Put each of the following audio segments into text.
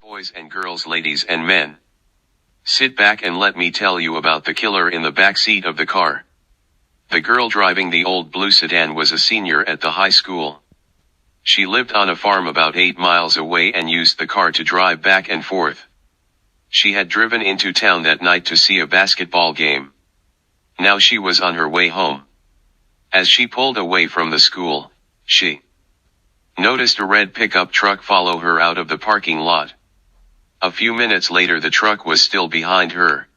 boys and girls, ladies and men. Sit back and let me tell you about the killer in the back seat of the car. The girl driving the old blue sedan was a senior at the high school. She lived on a farm about 8 miles away and used the car to drive back and forth. She had driven into town that night to see a basketball game. Now she was on her way home. As she pulled away from the school, she noticed a red pickup truck follow her out of the parking lot. A few minutes later, the truck was still behind her.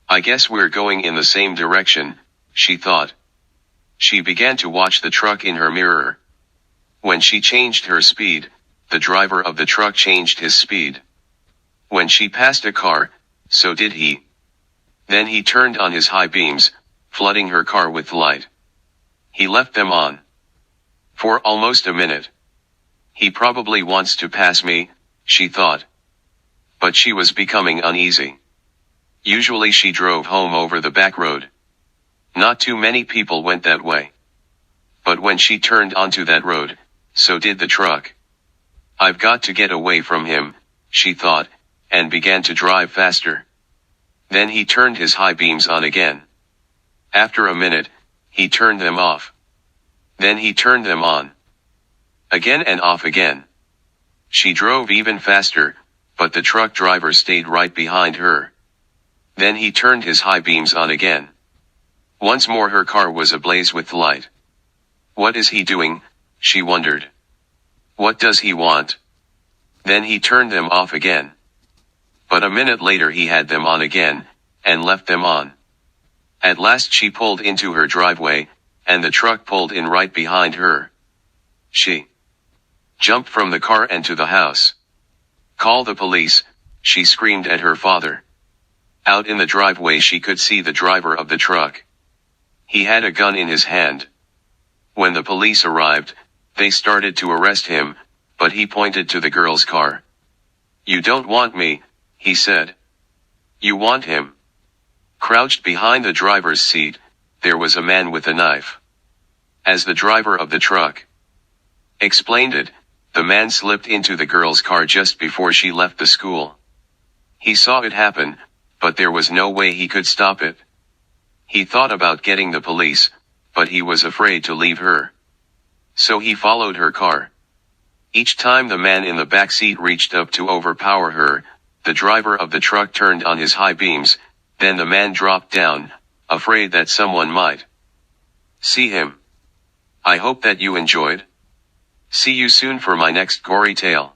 I guess we're going in the same direction, she thought. She began to watch the truck in her mirror. When she changed her speed, the driver of the truck changed his speed. When she passed a car, so did he. Then he turned on his high beams, flooding her car with light. He left them on for almost a minute. He probably wants to pass me, she thought. But she was becoming uneasy. Usually she drove home over the back road. Not too many people went that way. But when she turned onto that road, so did the truck. I've got to get away from him, she thought, and began to drive faster. Then he turned his high beams on again. After a minute, he turned them off. Then he turned them on. Again and off again. She drove even faster, but the truck driver stayed right behind her. Then he turned his high beams on again. Once more her car was ablaze with light. What is he doing? She wondered. What does he want? Then he turned them off again. But a minute later he had them on again, and left them on. At last she pulled into her driveway, and the truck pulled in right behind her. She jumped from the car and to the house. Call the police, she screamed at her father. Out in the driveway she could see the driver of the truck. He had a gun in his hand. When the police arrived, they started to arrest him, but he pointed to the girl's car. You don't want me, he said. You want him. Crouched behind the driver's seat, there was a man with a knife. As the driver of the truck explained it, the man slipped into the girl's car just before she left the school. He saw it happen, but there was no way he could stop it. He thought about getting the police, but he was afraid to leave her. So he followed her car. Each time the man in the back seat reached up to overpower her, the driver of the truck turned on his high beams, then the man dropped down, afraid that someone might see him. I hope that you enjoyed. See you soon for my next gory tale.